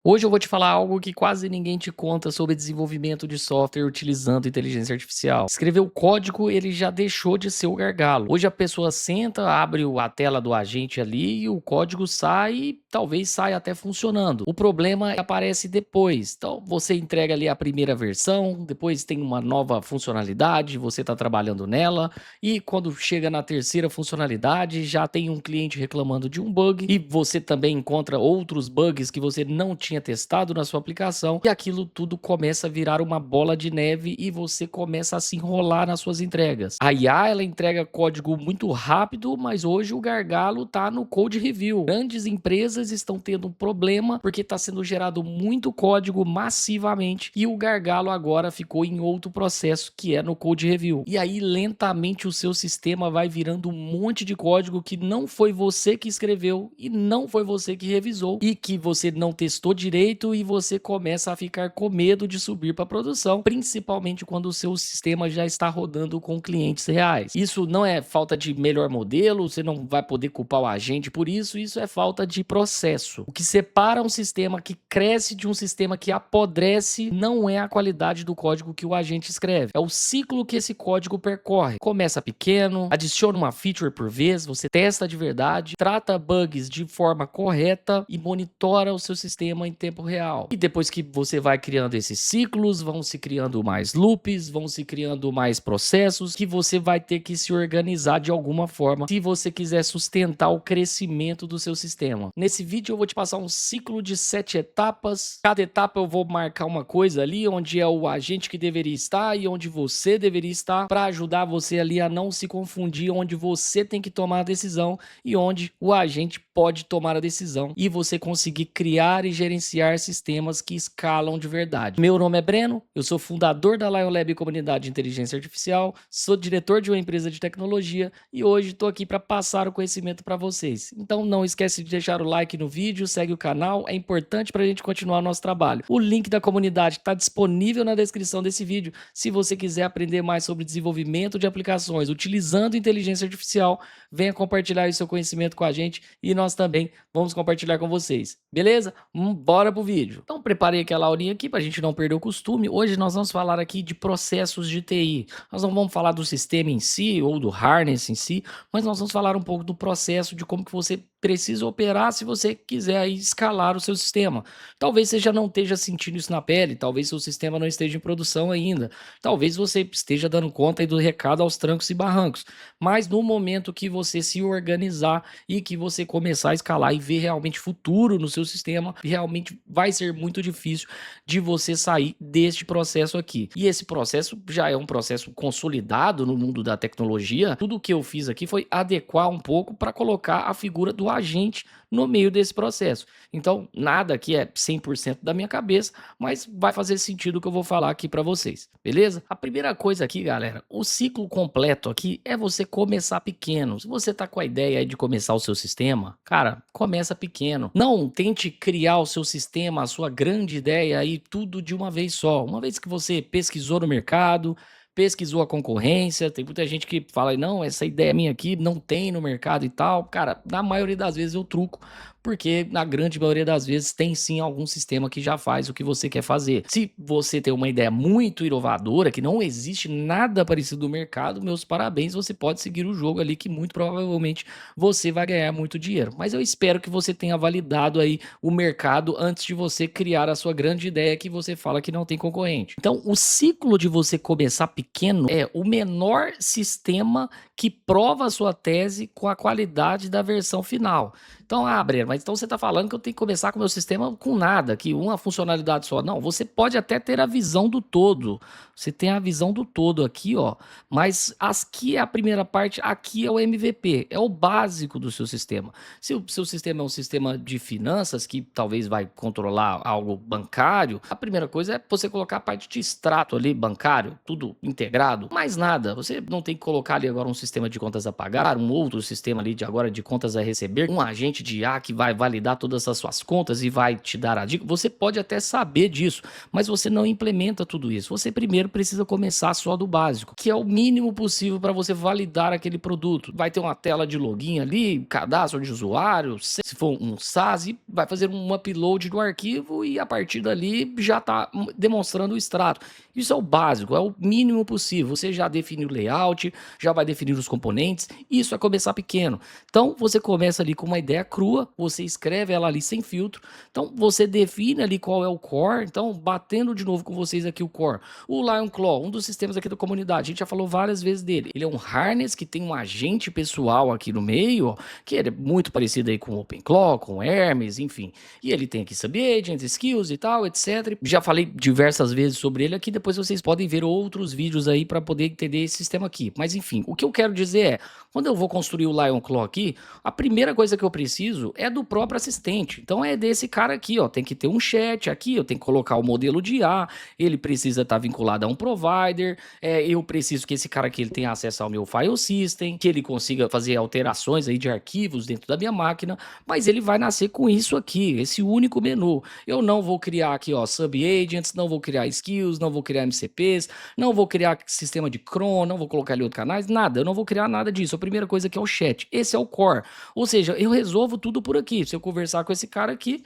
Hoje eu vou te falar algo que quase ninguém te conta sobre desenvolvimento de software utilizando inteligência artificial. Escrever o código, ele já deixou de ser o gargalo. Hoje a pessoa senta, abre a tela do agente ali e o código sai e talvez saia até funcionando. O problema aparece depois. Então você entrega ali a primeira versão, depois tem uma nova funcionalidade, você está trabalhando nela e quando chega na terceira funcionalidade já tem um cliente reclamando de um bug e você também encontra outros bugs que você não tinha testado na sua aplicação e aquilo tudo começa a virar uma bola de neve e você começa a se enrolar nas suas entregas. A IA ela entrega código muito rápido, mas hoje o gargalo está no code review. Grandes empresas estão tendo um problema porque está sendo gerado muito código massivamente e o gargalo agora ficou em outro processo que é no code review. E aí lentamente o seu sistema vai virando um monte de código que não foi você que escreveu e não foi você que revisou e que você não testou direito e você começa a ficar com medo de subir para produção, principalmente quando o seu sistema já está rodando com clientes reais. Isso não é falta de melhor modelo, você não vai poder culpar o agente por isso, isso é falta de processo. O que separa um sistema que cresce de um sistema que apodrece não é a qualidade do código que o agente escreve, é o ciclo que esse código percorre. Começa pequeno, adiciona uma feature por vez, você testa de verdade, trata bugs de forma correta e monitora o seu sistema em tempo real. E depois que você vai criando esses ciclos, vão se criando mais loops, vão se criando mais processos que você vai ter que se organizar de alguma forma se você quiser sustentar o crescimento do seu sistema. Nesse vídeo eu vou te passar um ciclo de 7 etapas. Cada etapa eu vou marcar uma coisa ali onde é o agente que deveria estar e onde você deveria estar para ajudar você ali a não se confundir, onde você tem que tomar a decisão e onde o agente pode tomar a decisão e você conseguir criar e gerenciar sistemas que escalam de verdade. Meu nome é Breno, eu sou fundador da Lion Lab Comunidade de Inteligência Artificial, sou diretor de uma empresa de tecnologia e hoje estou aqui para passar o conhecimento para vocês. Então não esquece de deixar o like no vídeo, segue o canal, é importante para a gente continuar o nosso trabalho. O link da comunidade está disponível na descrição desse vídeo se você quiser aprender mais sobre desenvolvimento de aplicações utilizando inteligência artificial. Venha compartilhar o seu conhecimento com a gente e nós também vamos compartilhar com vocês, beleza? Bora pro vídeo. Então preparei aquela aulinha aqui pra gente não perder o costume. Hoje nós vamos falar aqui de processos de TI. Nós não vamos falar do sistema em si ou do harness em si, mas nós vamos falar um pouco do processo de como que você precisa operar se você quiser aí escalar o seu sistema. Talvez você já não esteja sentindo isso na pele, talvez seu sistema não esteja em produção ainda, talvez você esteja dando conta aí do recado aos trancos e barrancos, mas no momento que você se organizar e que você começar a escalar e ver realmente futuro no seu sistema, realmente vai ser muito difícil de você sair deste processo aqui. E esse processo já é um processo consolidado no mundo da tecnologia. Tudo o que eu fiz aqui foi adequar um pouco para colocar a figura do agente no meio desse processo. Então, nada aqui é 100% da minha cabeça, mas vai fazer sentido o que eu vou falar aqui para vocês, beleza? A primeira coisa aqui, galera, o ciclo completo aqui é você começar pequeno. Se você tá com a ideia aí de começar o seu sistema, cara, começa pequeno. Não tente criar o seu sistema, a sua grande ideia aí, tudo de uma vez só. Uma vez que você pesquisou no mercado, pesquisou a concorrência, tem muita gente que fala, não, essa ideia minha aqui não tem no mercado e tal. Cara, na maioria das vezes eu truco, porque na grande maioria das vezes tem sim algum sistema que já faz o que você quer fazer. Se você tem uma ideia muito inovadora, que não existe nada parecido no mercado, meus parabéns, você pode seguir o jogo ali que muito provavelmente você vai ganhar muito dinheiro. Mas eu espero que você tenha validado aí o mercado antes de você criar a sua grande ideia que você fala que não tem concorrente. Então, o ciclo de você começar pequeno é o menor sistema que prova a sua tese com a qualidade da versão final. Então, Breno, mas então você está falando que eu tenho que começar com o meu sistema com nada, que uma funcionalidade só. Não, você pode até ter a visão do todo. Você tem a visão do todo aqui, ó. Mas aqui é a primeira parte, aqui é o MVP, é o básico do seu sistema. Se o seu sistema é um sistema de finanças, que talvez vai controlar algo bancário, a primeira coisa é você colocar a parte de extrato ali, bancário, tudo integrado. Mais nada, você não tem que colocar ali agora um sistema de contas a pagar, um outro sistema ali de agora de contas a receber, um agente de IA que vai validar todas as suas contas e vai te dar a dica. Você pode até saber disso, mas você não implementa tudo isso. Você primeiro precisa começar só do básico, que é o mínimo possível para você validar aquele produto. Vai ter uma tela de login ali, cadastro de usuário, se for um SaaS, e vai fazer um upload do arquivo e a partir dali já está demonstrando o extrato. Isso é o básico, é o mínimo possível. Você já definiu o layout, já vai definir os componentes, isso é começar pequeno. Então você começa ali com uma ideia crua, você escreve ela ali sem filtro, então você define ali qual é o core. Então, batendo de novo com vocês aqui o core, o LionClaw, um dos sistemas aqui da comunidade, a gente já falou várias vezes dele. Ele é um harness que tem um agente pessoal aqui no meio, ó, que ele é muito parecido aí com o OpenClaw, com o Hermes, enfim. E ele tem aqui subagents, skills e tal, etc. Já falei diversas vezes sobre ele aqui, depois vocês podem ver outros vídeos aí para poder entender esse sistema aqui. Mas enfim, o que eu quero dizer é, quando eu vou construir o LionClaw aqui, a primeira coisa que eu preciso é do próprio assistente. Então é desse cara aqui, ó, tem que ter um chat aqui, eu tenho que colocar o modelo de IA, ele precisa estar vinculado a um provider, eu preciso que esse cara aqui ele tenha acesso ao meu file system, que ele consiga fazer alterações aí de arquivos dentro da minha máquina, mas ele vai nascer com isso aqui, esse único menu. Eu não vou criar aqui, ó, subagents, não vou criar skills, não vou criar MCPs, não vou criar sistema de cron, não vou colocar ali outros canais, nada, eu não vou criar nada disso. A primeira coisa aqui é o chat, esse é o core, ou seja, eu resolvo tudo por aqui. Se eu conversar com esse cara aqui,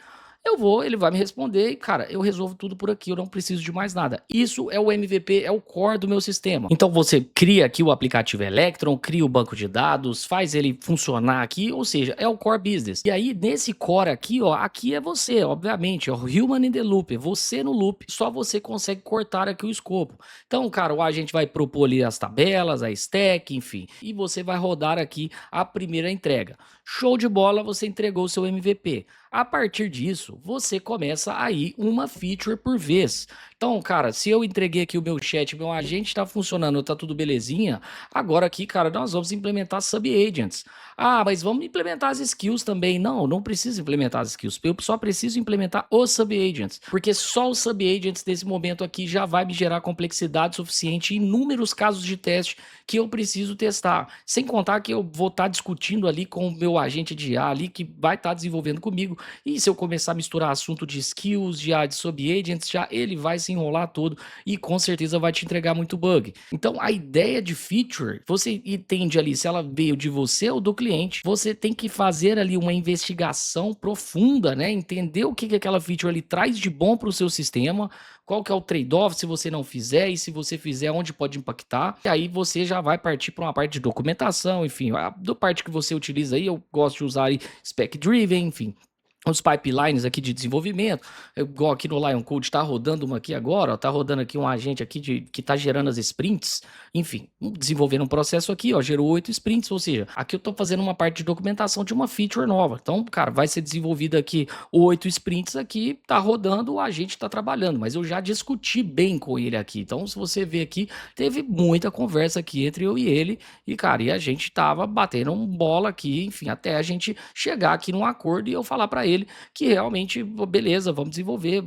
ele vai me responder e, cara, eu resolvo tudo por aqui, eu não preciso de mais nada. Isso é o MVP, é o core do meu sistema. Então você cria aqui o aplicativo Electron, cria o banco de dados, faz ele funcionar aqui, ou seja, é o core business. E aí, nesse core aqui, ó, aqui é você, obviamente, é o human in the loop, é você no loop, só você consegue cortar aqui o escopo. Então, cara, a gente vai propor ali as tabelas, a stack, enfim, e você vai rodar aqui a primeira entrega. Show de bola, você entregou o seu MVP. A partir disso, você começa a ir uma feature por vez. Então, cara, se eu entreguei aqui o meu chat, meu agente está funcionando, tá tudo belezinha, agora aqui, cara, nós vamos implementar subagents. Ah, mas vamos implementar as skills também. Não, não precisa implementar as skills. Eu só preciso implementar os subagents, porque só os subagents nesse momento aqui já vai me gerar complexidade suficiente em inúmeros casos de teste que eu preciso testar. Sem contar que eu vou estar discutindo ali com o meu agente de IA ali, que vai estar desenvolvendo comigo. E se eu começar a misturar assunto de skills, de subagents, já ele vai se enrolar todo e com certeza vai te entregar muito bug. Então a ideia de feature, você entende ali se ela veio de você ou do cliente. Você tem que fazer ali uma investigação profunda, né? Entender o que aquela feature ali traz de bom para o seu sistema, qual que é o trade-off se você não fizer e se você fizer, onde pode impactar. E aí você já vai partir para uma parte de documentação, enfim, a do parte que você utiliza aí, eu gosto de usar aí spec driven, enfim, os pipelines aqui de desenvolvimento, igual aqui no Lion Code tá rodando uma aqui agora, ó, tá rodando aqui um agente aqui que tá gerando as sprints, enfim, desenvolvendo um processo aqui, ó, gerou 8 sprints, ou seja, aqui eu tô fazendo uma parte de documentação de uma feature nova, então, cara, vai ser desenvolvido aqui 8 sprints aqui, tá rodando, o agente tá trabalhando, mas eu já discuti bem com ele aqui, então se você ver aqui, teve muita conversa aqui entre eu e ele, e cara, e a gente tava batendo bola aqui, enfim, até a gente chegar aqui num acordo e eu falar pra ele que realmente, beleza, vamos desenvolver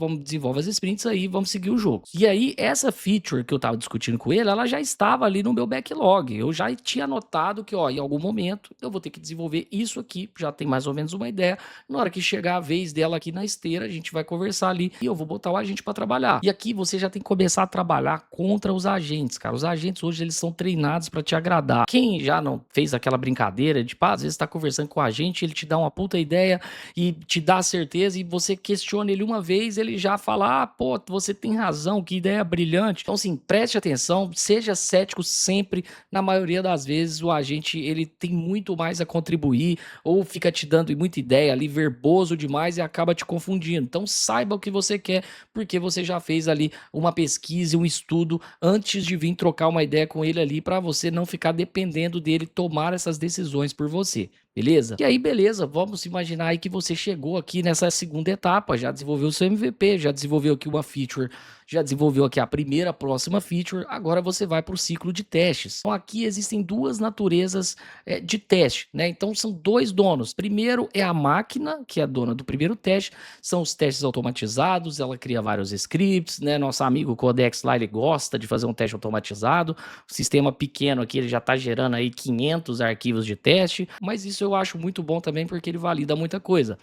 as sprints aí, vamos seguir o jogo. E aí, essa feature que eu tava discutindo com ele, ela já estava ali no meu backlog. Eu já tinha notado que, ó, em algum momento eu vou ter que desenvolver isso aqui, já tem mais ou menos uma ideia. Na hora que chegar a vez dela aqui na esteira, a gente vai conversar ali e eu vou botar o agente para trabalhar. E aqui você já tem que começar a trabalhar contra os agentes, cara. Os agentes hoje, eles são treinados para te agradar. Quem já não fez aquela brincadeira de, pá, às vezes tá conversando com o agente, ele te dá uma puta ideia e te dá certeza e você questiona ele uma vez, ele já fala, ah, pô, você tem razão, que ideia brilhante. Então, assim, preste atenção, seja cético sempre. Na maioria das vezes, o agente, ele tem muito mais a contribuir ou fica te dando muita ideia ali, verboso demais e acaba te confundindo. Então, saiba o que você quer, porque você já fez ali uma pesquisa, um estudo antes de vir trocar uma ideia com ele ali, para você não ficar dependendo dele tomar essas decisões por você. Beleza? E aí, beleza, vamos imaginar aí que você chegou aqui nessa segunda etapa, já desenvolveu o seu MVP, já desenvolveu aqui uma feature, já desenvolveu aqui a próxima feature, agora você vai para o ciclo de testes. Então aqui existem duas naturezas de teste, né? Então são dois donos. Primeiro é a máquina, que é a dona do primeiro teste, são os testes automatizados, ela cria vários scripts, né? Nosso amigo Codex lá, ele gosta de fazer um teste automatizado, o sistema pequeno aqui, ele já está gerando aí 500 arquivos de teste, mas isso eu acho muito bom também, porque ele valida muita coisa.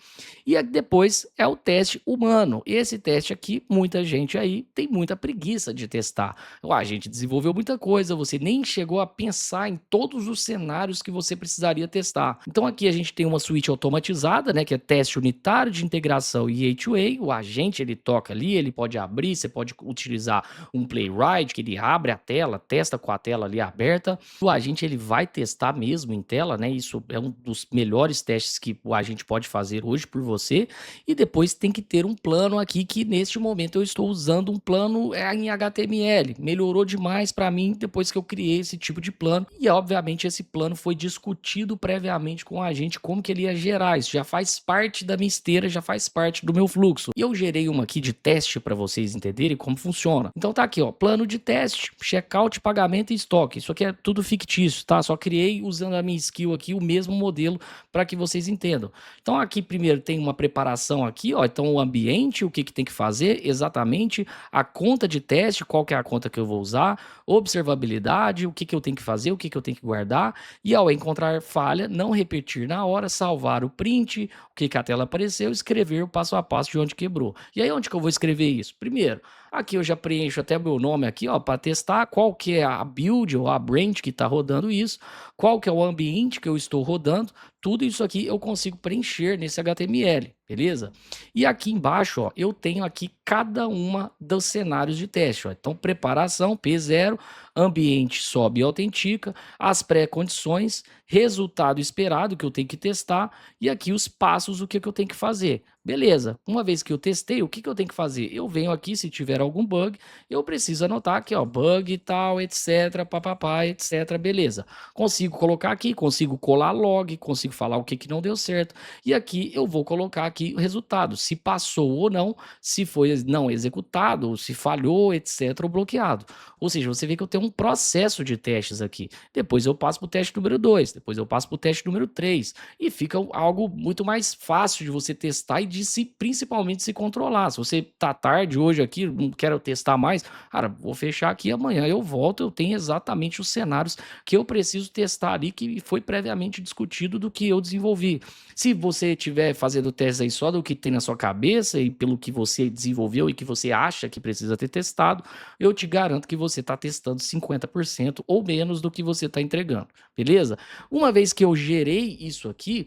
E aí depois é o teste humano. Esse teste aqui, muita gente aí tem muita preguiça de testar. A gente desenvolveu muita coisa, você nem chegou a pensar em todos os cenários que você precisaria testar. Então aqui a gente tem uma suíte automatizada, né, que é teste unitário de integração e A2A. O agente ele toca ali, ele pode abrir, você pode utilizar um Playwright, que ele abre a tela, testa com a tela ali aberta. O agente ele vai testar mesmo em tela, né? Isso é um dos melhores testes que o agente pode fazer hoje por você. E depois tem que ter um plano aqui, que neste momento eu estou usando um plano em HTML. Melhorou demais para mim depois que eu criei esse tipo de plano. E obviamente esse plano foi discutido previamente com o agente, como que ele ia gerar. Isso já faz parte da minha esteira, já faz parte do meu fluxo. E eu gerei uma aqui de teste para vocês entenderem como funciona. Então tá aqui, ó, plano de teste, checkout, pagamento e estoque. Isso aqui é tudo fictício, tá? Só criei usando a minha skill aqui o mesmo modelo para que vocês entendam. Então aqui primeiro tem uma preparação aqui, ó, então o ambiente, o que que tem que fazer exatamente, a conta de teste, qual que é a conta que eu vou usar, observabilidade, o que que eu tenho que fazer, o que que eu tenho que guardar, e ao encontrar falha, não repetir na hora, salvar o print, o que que a tela apareceu, escrever o passo a passo de onde quebrou. E aí onde que eu vou escrever isso? Primeiro, aqui eu já preencho até o meu nome aqui, ó, para testar qual que é a build ou a branch que está rodando isso, qual que é o ambiente que eu estou rodando, tudo isso aqui eu consigo preencher nesse HTML, beleza? E aqui embaixo, ó, eu tenho aqui cada uma dos cenários de teste, ó. Então, preparação, P0, ambiente sobe e autentica, as pré-condições, resultado esperado que eu tenho que testar e aqui os passos, o que que eu tenho que fazer. Beleza, uma vez que eu testei, o que que eu tenho que fazer? Eu venho aqui, se tiver algum bug, eu preciso anotar aqui, ó, bug e tal, etc, papapá, etc, beleza. Consigo colocar aqui, consigo colar log, consigo falar o que que não deu certo, e aqui eu vou colocar aqui o resultado, se passou ou não, se foi não executado, se falhou, etc, ou bloqueado. Ou seja, você vê que eu tenho um processo de testes aqui. Depois eu passo para o teste número 2, depois eu passo para o teste número 3, e fica algo muito mais fácil de você testar e de se, principalmente se controlar. Se você tá tarde hoje aqui, não quero testar mais, cara, vou fechar aqui, amanhã eu volto, eu tenho exatamente os cenários que eu preciso testar ali, que foi previamente discutido do que eu desenvolvi. Se você estiver fazendo testes aí só do que tem na sua cabeça e pelo que você desenvolveu e que você acha que precisa ter testado, eu te garanto que você está testando 50% ou menos do que você está entregando, beleza? Uma vez que eu gerei isso aqui,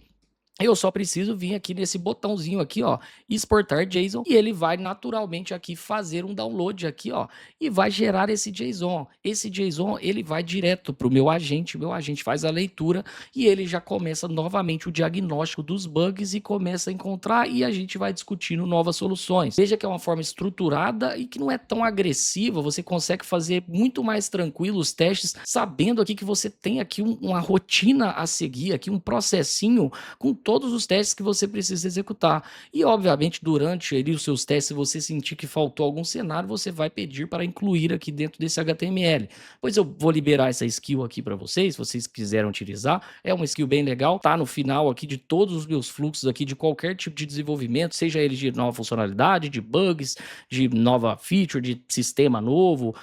eu só preciso vir aqui nesse botãozinho aqui, ó, exportar JSON, e ele vai naturalmente aqui fazer um download aqui, ó, e vai gerar esse JSON. Esse JSON, ele vai direto para o meu agente faz a leitura e ele já começa novamente o diagnóstico dos bugs e começa a encontrar e a gente vai discutindo novas soluções. Veja que é uma forma estruturada e que não é tão agressiva, você consegue fazer muito mais tranquilo os testes, sabendo aqui que você tem aqui uma rotina a seguir, aqui um processinho com todos os testes que você precisa executar. E, obviamente, durante ali os seus testes, se você sentir que faltou algum cenário, você vai pedir para incluir aqui dentro desse HTML. Pois eu vou liberar essa skill aqui para vocês, se vocês quiserem utilizar. É uma skill bem legal, tá no final aqui de todos os meus fluxos aqui de qualquer tipo de desenvolvimento, seja ele de nova funcionalidade, de bugs, de nova feature, de sistema novo,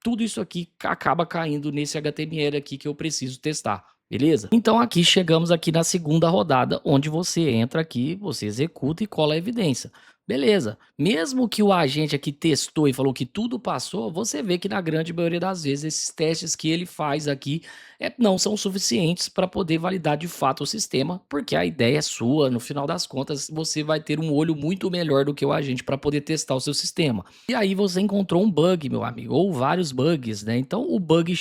tudo isso aqui acaba caindo nesse HTML aqui que eu preciso testar. Beleza? Então aqui chegamos aqui na segunda rodada, onde você entra aqui, você executa e cola a evidência. Beleza. Mesmo que o agente aqui testou e falou que tudo passou, você vê que na grande maioria das vezes esses testes que ele faz aqui não são suficientes para poder validar de fato o sistema, porque a ideia é sua, no final das contas você vai ter um olho muito melhor do que o agente para poder testar o seu sistema. E aí você encontrou um bug, meu amigo, ou vários bugs, né? Então o bug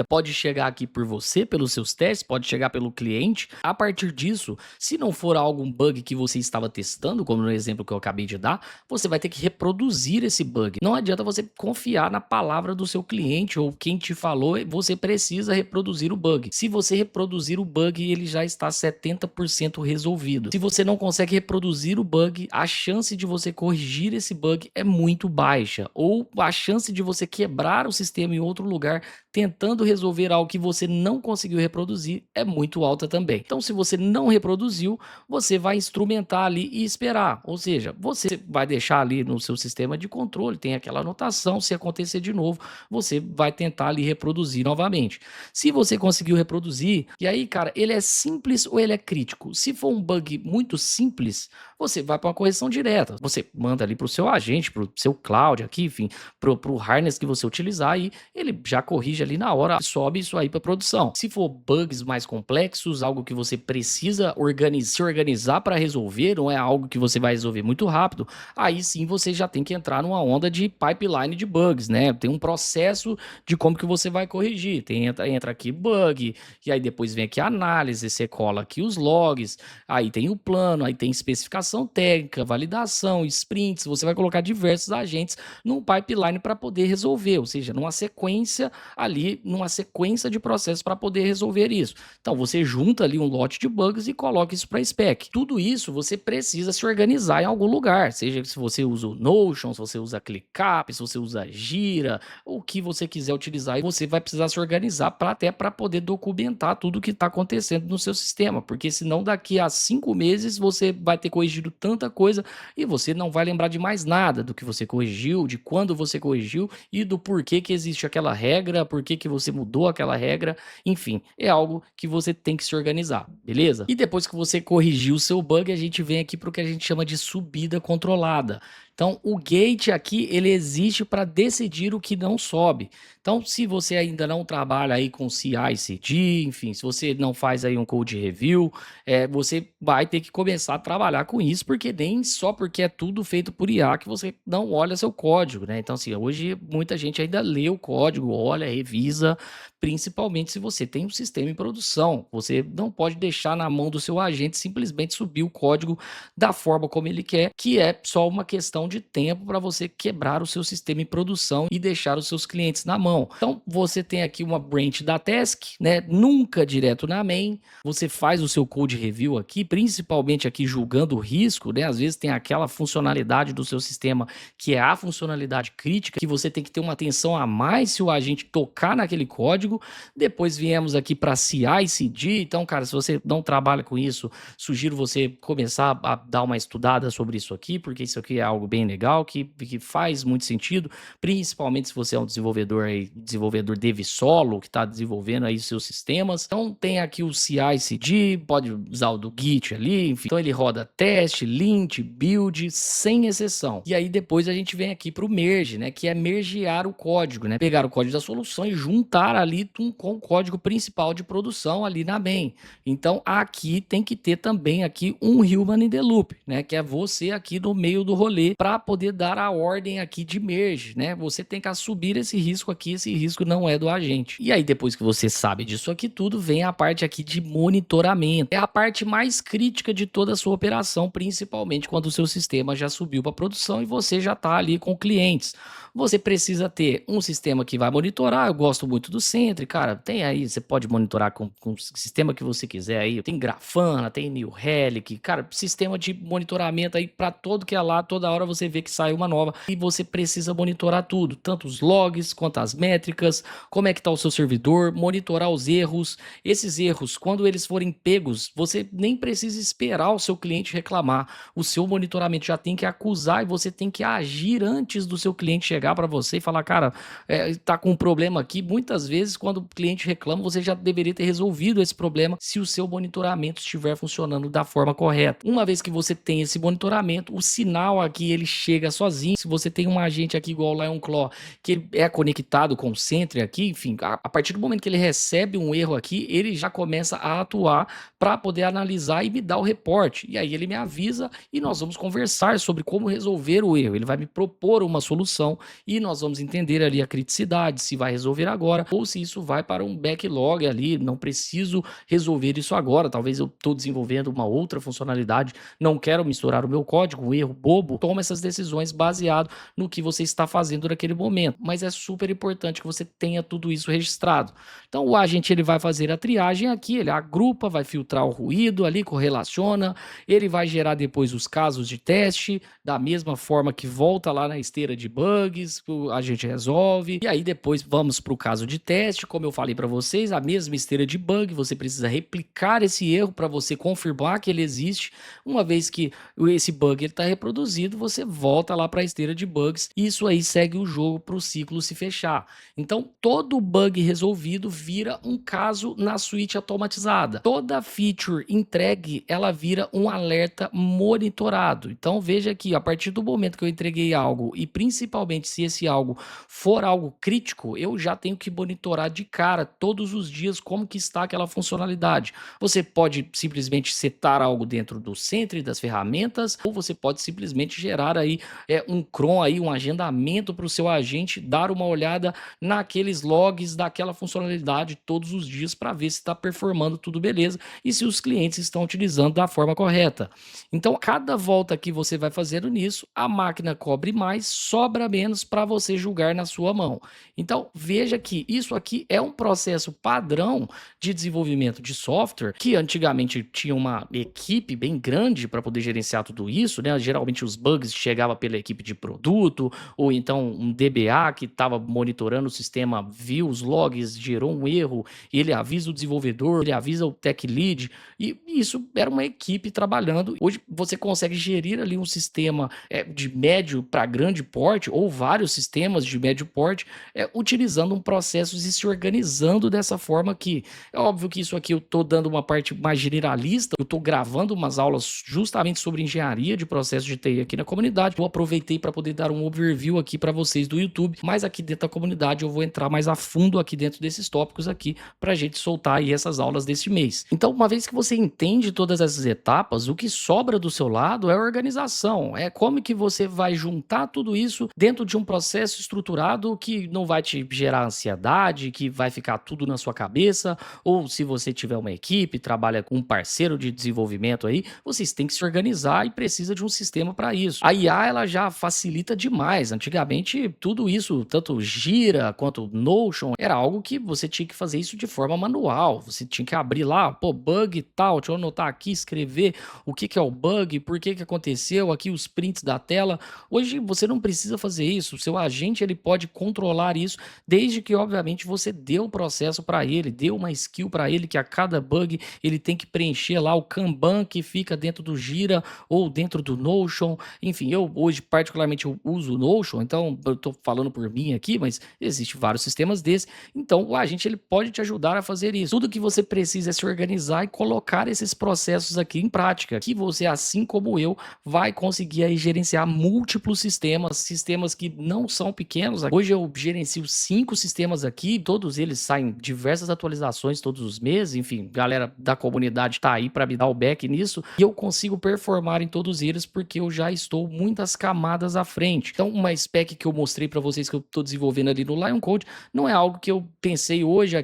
pode chegar aqui por você, pelos seus testes, pode chegar pelo cliente. A partir disso, se não for algum bug que você estava testando, como no exemplo que eu acabei de dar, você vai ter que reproduzir esse bug. Não adianta você confiar na palavra do seu cliente ou quem te falou, você precisa reproduzir o bug. Se você reproduzir o bug, ele já está 70% resolvido. Se você não consegue reproduzir o bug, a chance de você corrigir esse bug é muito baixa, ou a chance de você quebrar o sistema em outro lugar tentando resolver algo que você não conseguiu reproduzir é muito alta também. Então, se você não reproduziu, você vai instrumentar ali e esperar. Ou seja, você você vai deixar ali no seu sistema de controle, tem aquela anotação, se acontecer de novo, você vai tentar ali reproduzir novamente. Se você conseguiu reproduzir, e aí, cara, ele é simples ou ele é crítico? Se for um bug muito simples, você vai para uma correção direta. Você manda ali para o seu agente, para o seu cloud aqui, enfim, para o harness que você utilizar e ele já corrige ali na hora, sobe isso aí para produção. Se for bugs mais complexos, algo que você precisa se organizar para resolver, não é algo que você vai resolver muito rápido, aí sim você já tem que entrar numa onda de pipeline de bugs, né? Tem um processo de como que você vai corrigir. Entra aqui bug, e aí depois vem aqui a análise, você cola aqui os logs, aí tem o plano, aí tem especificação técnica, validação, sprints, você vai colocar diversos agentes num pipeline para poder resolver, ou seja, numa sequência ali, numa sequência de processos para poder resolver isso. Então você junta ali um lote de bugs e coloca isso para spec. Tudo isso você precisa se organizar em algum lugar, seja se você usa o Notion, se você usa ClickUp, se você usa Gira, o que você quiser utilizar, e você vai precisar se organizar até para poder documentar tudo que está acontecendo no seu sistema, porque senão daqui a 5 meses você vai ter corrigido tanta coisa e você não vai lembrar de mais nada do que você corrigiu, de quando você corrigiu e do porquê que existe aquela regra, porquê que você mudou aquela regra, enfim, é algo que você tem que se organizar, beleza? E depois que você corrigiu o seu bug, a gente vem aqui para o que a gente chama de subida controlada. Então, o gate aqui, ele existe para decidir o que não sobe. Então, se você ainda não trabalha aí com CI/CD, enfim, se você não faz aí um code review, você vai ter que começar a trabalhar com isso, porque nem só porque é tudo feito por IA que você não olha seu código, né? Então, assim, hoje muita gente ainda lê o código, olha, revisa, principalmente se você tem um sistema em produção. Você não pode deixar na mão do seu agente simplesmente subir o código da forma como ele quer, que é só uma questão de tempo para você quebrar o seu sistema em produção e deixar os seus clientes na mão. Então, você tem aqui uma branch da task, né? Nunca direto na main. Você faz o seu code review aqui, principalmente aqui julgando o risco, né? Às vezes tem aquela funcionalidade do seu sistema que é a funcionalidade crítica, que você tem que ter uma atenção a mais se o agente tocar naquele código. Depois viemos aqui para CI/CD. Então, cara, se você não trabalha com isso, sugiro você começar a dar uma estudada sobre isso aqui, porque isso aqui é algo bem legal, que faz muito sentido, principalmente se você é um desenvolvedor aí, desenvolvedor dev solo, que está desenvolvendo aí seus sistemas. Então tem aqui o CI/CD, pode usar o do Git ali, enfim. Então ele roda teste, lint, build, sem exceção. E aí depois a gente vem aqui para o merge, né, que é mergear o código, né, pegar o código da solução e juntar ali com o código principal de produção ali na main. Então aqui tem que ter também aqui um human in the loop, né, que é você aqui no meio do rolê para poder dar a ordem aqui de merge, né? Você tem que assumir esse risco aqui, esse risco não é do agente. E aí depois que você sabe disso aqui tudo, vem a parte aqui de monitoramento. É a parte mais crítica de toda a sua operação, principalmente quando o seu sistema já subiu para produção e você já está ali com clientes. Você precisa ter um sistema que vai monitorar. Eu gosto muito do Sentry, cara. Tem aí, você pode monitorar com o sistema que você quiser aí. Tem Grafana, tem New Relic, cara, sistema de monitoramento aí para todo que é lá, toda hora você vê que sai uma nova e você precisa monitorar tudo, tanto os logs quanto as métricas, como é que tá o seu servidor, monitorar os erros. Esses erros, quando eles forem pegos, você nem precisa esperar o seu cliente reclamar. O seu monitoramento já tem que acusar e você tem que agir antes do seu cliente chegar para você e falar, cara, tá com um problema aqui. Muitas vezes, quando o cliente reclama, você já deveria ter resolvido esse problema se o seu monitoramento estiver funcionando da forma correta. Uma vez que você tem esse monitoramento, o sinal aqui ele chega sozinho. Se você tem um agente aqui igual o LionClaw, que ele é conectado com o Sentry aqui, enfim, a partir do momento que ele recebe um erro aqui, ele já começa a atuar para poder analisar e me dar o reporte. E aí ele me avisa e nós vamos conversar sobre como resolver o erro. Ele vai me propor uma solução e nós vamos entender ali a criticidade, se vai resolver agora ou se isso vai para um backlog ali, não preciso resolver isso agora, talvez eu estou desenvolvendo uma outra funcionalidade, não quero misturar o meu código, um erro bobo. Toma essas decisões baseado no que você está fazendo naquele momento, mas é super importante que você tenha tudo isso registrado. Então o agente ele vai fazer a triagem aqui, ele agrupa, vai filtrar o ruído ali, correlaciona, ele vai gerar depois os casos de teste, da mesma forma que volta lá na esteira de bugs, bugs, a gente resolve, e aí depois vamos para o caso de teste, como eu falei para vocês, a mesma esteira de bug, você precisa replicar esse erro para você confirmar que ele existe. Uma vez que esse bug está reproduzido, você volta lá para a esteira de bugs, e isso aí segue o jogo para o ciclo se fechar. Então, todo bug resolvido vira um caso na suíte automatizada. Toda feature entregue, ela vira um alerta monitorado. Então, veja aqui, a partir do momento que eu entreguei algo, e principalmente se esse algo for algo crítico, eu já tenho que monitorar de cara, todos os dias, como que está aquela funcionalidade. Você pode simplesmente setar algo dentro do Sentry, das ferramentas, ou você pode simplesmente gerar aí um cron, aí, um agendamento para o seu agente dar uma olhada naqueles logs daquela funcionalidade todos os dias para ver se está performando tudo beleza e se os clientes estão utilizando da forma correta. Então, cada volta que você vai fazendo nisso, a máquina cobre mais, sobra menos para você julgar na sua mão. Então, veja que isso aqui é um processo padrão de desenvolvimento de software, que antigamente tinha uma equipe bem grande para poder gerenciar tudo isso, né? Geralmente os bugs chegavam pela equipe de produto, ou então um DBA que estava monitorando o sistema, viu os logs, gerou um erro, ele avisa o desenvolvedor, ele avisa o tech lead, e isso era uma equipe trabalhando. Hoje você consegue gerir ali um sistema de médio para grande porte, ou vários sistemas de médio porte, utilizando um processo e se organizando dessa forma que, é óbvio que isso aqui eu estou dando uma parte mais generalista, eu estou gravando umas aulas justamente sobre engenharia de processo de TI aqui na comunidade, eu aproveitei para poder dar um overview aqui para vocês do YouTube, mas aqui dentro da comunidade eu vou entrar mais a fundo aqui dentro desses tópicos aqui para a gente soltar aí essas aulas deste mês. Então, uma vez que você entende todas essas etapas, o que sobra do seu lado é a organização, é como que você vai juntar tudo isso dentro de um processo estruturado que não vai te gerar ansiedade, que vai ficar tudo na sua cabeça, ou se você tiver uma equipe, trabalha com um parceiro de desenvolvimento aí, vocês têm que se organizar e precisa de um sistema para isso. A IA, ela já facilita demais. Antigamente, tudo isso, tanto Gira quanto Notion, era algo que você tinha que fazer isso de forma manual. Você tinha que abrir lá, pô, bug e tal, deixa eu anotar aqui, escrever o que é o bug, por que aconteceu, aqui os prints da tela. Hoje você não precisa fazer isso. O seu agente, ele pode controlar isso, desde que, obviamente, você dê o processo para ele, dê uma skill para ele, que a cada bug ele tem que preencher lá o Kanban que fica dentro do Gira ou dentro do Notion. Enfim, eu hoje particularmente eu uso o Notion, então eu tô falando por mim aqui, mas existe vários sistemas desses. Então o agente, ele pode te ajudar a fazer isso. Tudo que você precisa é se organizar e colocar esses processos aqui em prática, que você, assim como eu, vai conseguir aí gerenciar múltiplos sistemas que não são pequenos. Hoje eu gerencio 5 sistemas aqui, todos eles saem diversas atualizações todos os meses. Enfim, galera da comunidade tá aí para me dar o back nisso, e eu consigo performar em todos eles porque eu já estou muitas camadas à frente. Então, uma spec que eu mostrei para vocês que eu estou desenvolvendo ali no Lion Code não é algo que eu pensei hoje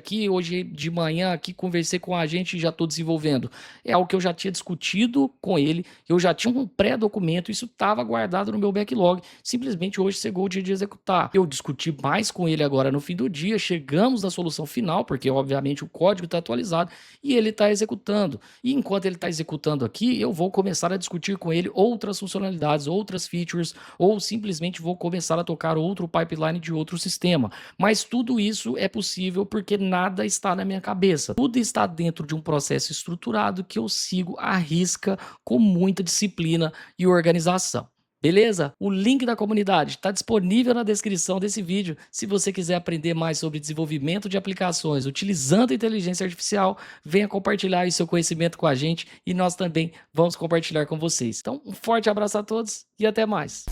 de manhã aqui, conversei com a gente e já estou desenvolvendo. É algo que eu já tinha discutido com ele, eu já tinha um pré-documento, isso estava guardado no meu backlog, simplesmente hoje chegou o dia de executar. Eu discuti mais com ele agora no fim do dia, chegamos na solução final, porque obviamente o código está atualizado e ele está executando. E enquanto ele está executando aqui, eu vou começar a discutir com ele outras funcionalidades, outras features, ou simplesmente vou começar a tocar outro pipeline de outro sistema. Mas tudo isso é possível porque nada está na minha cabeça. Tudo está dentro de um processo estruturado que eu sigo à risca com muita disciplina e organização. Beleza? O link da comunidade está disponível na descrição desse vídeo. Se você quiser aprender mais sobre desenvolvimento de aplicações utilizando a inteligência artificial, venha compartilhar o seu conhecimento com a gente e nós também vamos compartilhar com vocês. Então, um forte abraço a todos e até mais.